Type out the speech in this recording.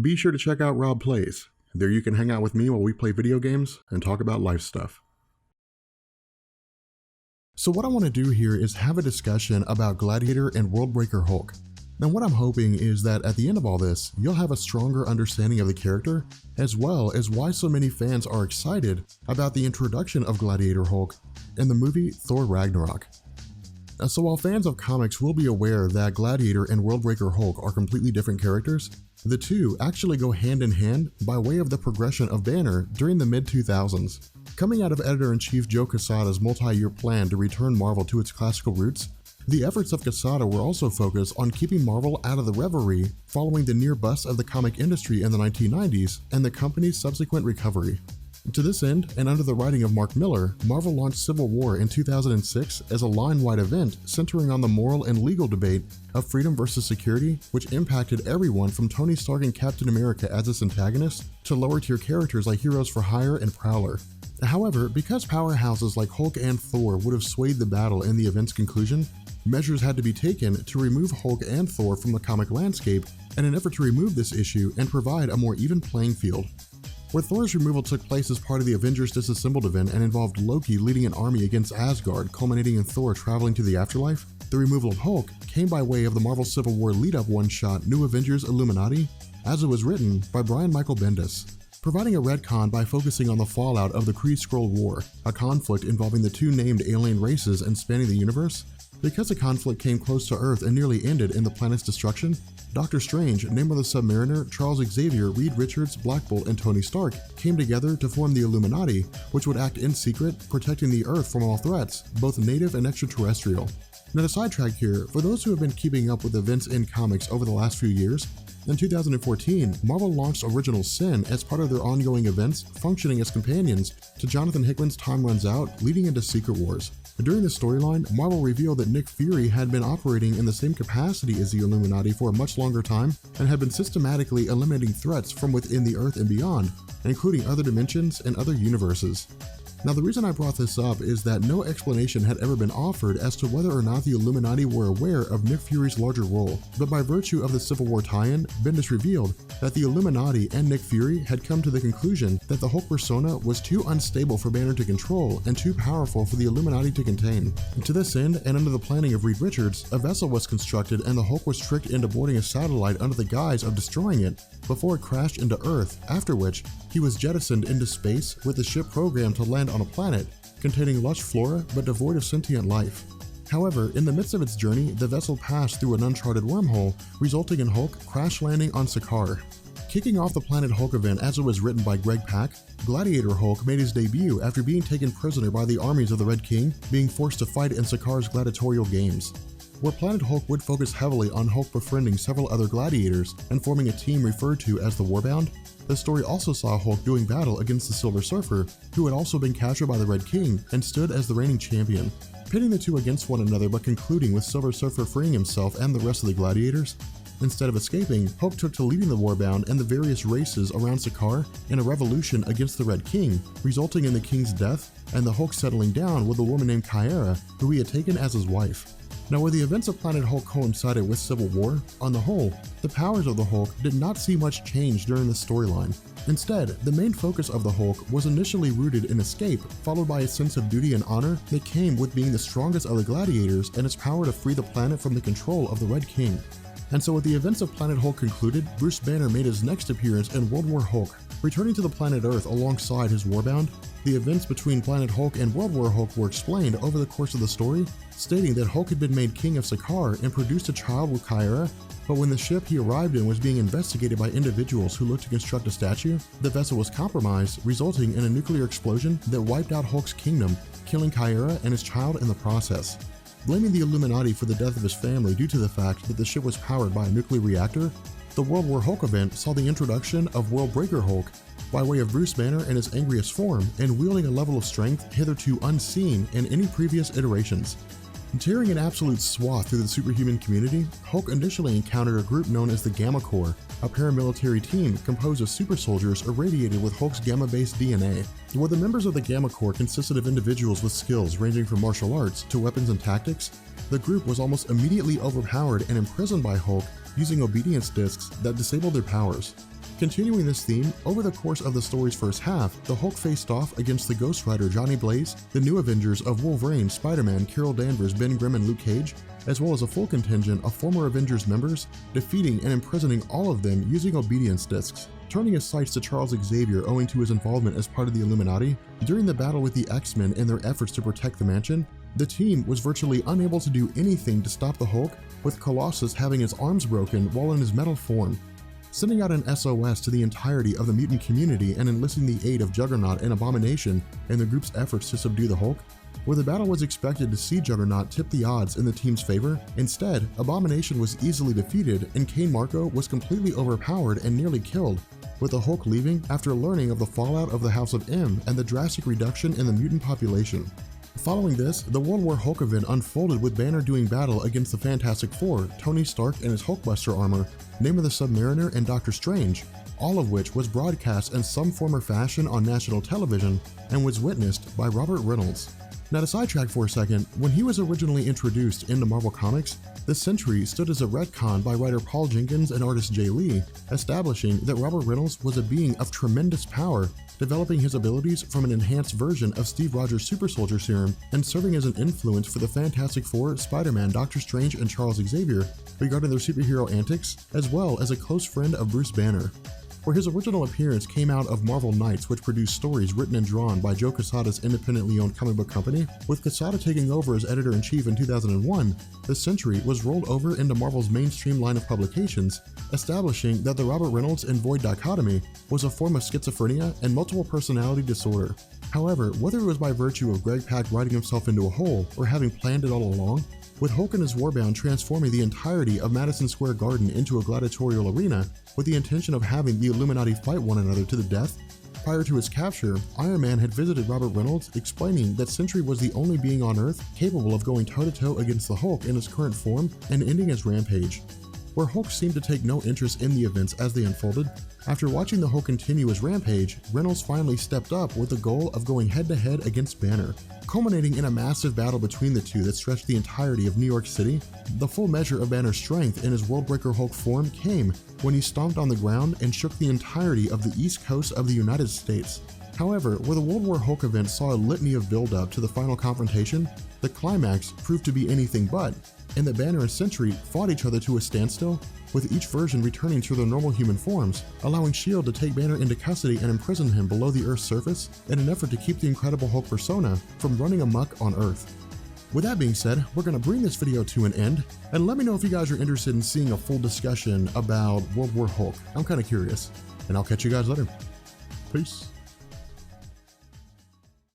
be sure to check out Rob Plays. There you can hang out with me while we play video games and talk about life stuff. So what I want to do here is have a discussion about Gladiator and Worldbreaker Hulk. Now what I'm hoping is that at the end of all this, you'll have a stronger understanding of the character, as well as why so many fans are excited about the introduction of Gladiator Hulk in the movie Thor Ragnarok. So while fans of comics will be aware that Gladiator and Worldbreaker Hulk are completely different characters, the two actually go hand in hand by way of the progression of Banner during the mid-2000s. Coming out of Editor-in-Chief Joe Quesada's multi-year plan to return Marvel to its classical roots, the efforts of Quesada were also focused on keeping Marvel out of the revelry following the near bust of the comic industry in the 1990s and the company's subsequent recovery. To this end, and under the writing of Mark Millar, Marvel launched Civil War in 2006 as a line-wide event centering on the moral and legal debate of freedom versus security, which impacted everyone from Tony Stark and Captain America as its antagonists to lower-tier characters like Heroes for Hire and Prowler. However, because powerhouses like Hulk and Thor would have swayed the battle in the event's conclusion, measures had to be taken to remove Hulk and Thor from the comic landscape in an effort to remove this issue and provide a more even playing field. Where Thor's removal took place as part of the Avengers Disassembled event and involved Loki leading an army against Asgard, culminating in Thor traveling to the afterlife, the removal of Hulk came by way of the Marvel Civil War lead-up one-shot New Avengers Illuminati, as it was written by Brian Michael Bendis, providing a retcon by focusing on the fallout of the Kree-Skrull War, a conflict involving the two named alien races and spanning the universe. Because the conflict came close to Earth and nearly ended in the planet's destruction, Doctor Strange, Namor the Submariner, Charles Xavier, Reed Richards, Black Bolt, and Tony Stark came together to form the Illuminati, which would act in secret, protecting the Earth from all threats, both native and extraterrestrial. Now to sidetrack here, for those who have been keeping up with events in comics over the last few years, in 2014, Marvel launched Original Sin as part of their ongoing events, functioning as companions to Jonathan Hickman's Time Runs Out, leading into Secret Wars. During this storyline, Marvel revealed that Nick Fury had been operating in the same capacity as the Illuminati for a much longer time and had been systematically eliminating threats from within the Earth and beyond, including other dimensions and other universes. Now the reason I brought this up is that no explanation had ever been offered as to whether or not the Illuminati were aware of Nick Fury's larger role, but by virtue of the Civil War tie-in, Bendis revealed that the Illuminati and Nick Fury had come to the conclusion that the Hulk persona was too unstable for Banner to control and too powerful for the Illuminati to contain. To this end, and under the planning of Reed Richards, a vessel was constructed and the Hulk was tricked into boarding a satellite under the guise of destroying it before it crashed into Earth, after which he was jettisoned into space with the ship programmed to land on a planet containing lush flora but devoid of sentient life. However, in the midst of its journey, the vessel passed through an uncharted wormhole, resulting in Hulk crash landing on Sakaar. Kicking off the Planet Hulk event as it was written by Greg Pak, Gladiator Hulk made his debut after being taken prisoner by the armies of the Red King, being forced to fight in Sakaar's gladiatorial games. Where Planet Hulk would focus heavily on Hulk befriending several other gladiators and forming a team referred to as the Warbound, the story also saw Hulk doing battle against the Silver Surfer, who had also been captured by the Red King and stood as the reigning champion. Pitting the two against one another but concluding with Silver Surfer freeing himself and the rest of the gladiators. Instead of escaping, Hulk took to leading the Warbound and the various races around Sakaar in a revolution against the Red King, resulting in the King's death and the Hulk settling down with a woman named Kyra, who he had taken as his wife. Now where the events of Planet Hulk coincided with Civil War, on the whole, the powers of the Hulk did not see much change during this storyline. Instead, the main focus of the Hulk was initially rooted in escape, followed by a sense of duty and honor that came with being the strongest of the gladiators and its power to free the planet from the control of the Red King. And so with the events of Planet Hulk concluded, Bruce Banner made his next appearance in World War Hulk, returning to the planet Earth alongside his Warbound. The events between Planet Hulk and World War Hulk were explained over the course of the story, stating that Hulk had been made king of Sakaar and produced a child with Kyra, but when the ship he arrived in was being investigated by individuals who looked to construct a statue, the vessel was compromised, resulting in a nuclear explosion that wiped out Hulk's kingdom, killing Kyra and his child in the process. Blaming the Illuminati for the death of his family due to the fact that the ship was powered by a nuclear reactor, the World War Hulk event saw the introduction of Worldbreaker Hulk by way of Bruce Banner in his angriest form and wielding a level of strength hitherto unseen in any previous iterations. Tearing an absolute swath through the superhuman community, Hulk initially encountered a group known as the Gamma Corps, a paramilitary team composed of super soldiers irradiated with Hulk's gamma-based DNA. Where the members of the Gamma Corps consisted of individuals with skills ranging from martial arts to weapons and tactics, the group was almost immediately overpowered and imprisoned by Hulk using obedience discs that disabled their powers. Continuing this theme, over the course of the story's first half, the Hulk faced off against the Ghost Rider Johnny Blaze, the New Avengers of Wolverine, Spider-Man, Carol Danvers, Ben Grimm, and Luke Cage, as well as a full contingent of former Avengers members, defeating and imprisoning all of them using obedience discs. Turning his sights to Charles Xavier owing to his involvement as part of the Illuminati, during the battle with the X-Men and their efforts to protect the mansion, the team was virtually unable to do anything to stop the Hulk, with Colossus having his arms broken while in his metal form. Sending out an SOS to the entirety of the mutant community and enlisting the aid of Juggernaut and Abomination in the group's efforts to subdue the Hulk, where the battle was expected to see Juggernaut tip the odds in the team's favor, instead, Abomination was easily defeated and Cain Marko was completely overpowered and nearly killed, with the Hulk leaving after learning of the fallout of the House of M and the drastic reduction in the mutant population. Following this, the World War Hulk event unfolded with Banner doing battle against the Fantastic Four, Tony Stark and his Hulkbuster armor, Namor the Submariner, and Doctor Strange, all of which was broadcast in some form or fashion on national television and was witnessed by Robert Reynolds. Now to sidetrack for a second, when he was originally introduced into Marvel Comics, the Sentry stood as a retcon by writer Paul Jenkins and artist Jay Lee, establishing that Robert Reynolds was a being of tremendous power, developing his abilities from an enhanced version of Steve Rogers' Super Soldier Serum and serving as an influence for the Fantastic Four, Spider-Man, Doctor Strange, and Charles Xavier regarding their superhero antics, as well as a close friend of Bruce Banner. Where his original appearance came out of Marvel Knights, which produced stories written and drawn by Joe Quesada's independently owned comic book company, with Quesada taking over as editor-in-chief in 2001, the Sentry was rolled over into Marvel's mainstream line of publications, establishing that the Robert Reynolds and Void dichotomy was a form of schizophrenia and multiple personality disorder. However, whether it was by virtue of Greg Pak writing himself into a hole or having planned it all along, with Hulk and his Warbound transforming the entirety of Madison Square Garden into a gladiatorial arena with the intention of having the Illuminati fight one another to the death, prior to his capture, Iron Man had visited Robert Reynolds explaining that Sentry was the only being on Earth capable of going toe-to-toe against the Hulk in his current form and ending his rampage. Where Hulk seemed to take no interest in the events as they unfolded, after watching the Hulk continue his rampage, Reynolds finally stepped up with the goal of going head-to-head against Banner, culminating in a massive battle between the two that stretched the entirety of New York City. The full measure of Banner's strength in his Worldbreaker Hulk form came when he stomped on the ground and shook the entirety of the East Coast of the United States. However, where the World War Hulk event saw a litany of build-up to the final confrontation, the climax proved to be anything but, and that Banner and Sentry fought each other to a standstill, with each version returning to their normal human forms, allowing S.H.I.E.L.D. to take Banner into custody and imprison him below the Earth's surface in an effort to keep the Incredible Hulk persona from running amok on Earth. With that being said, we're going to bring this video to an end, and let me know if you guys are interested in seeing a full discussion about World War Hulk. I'm kind of curious, and I'll catch you guys later. Peace.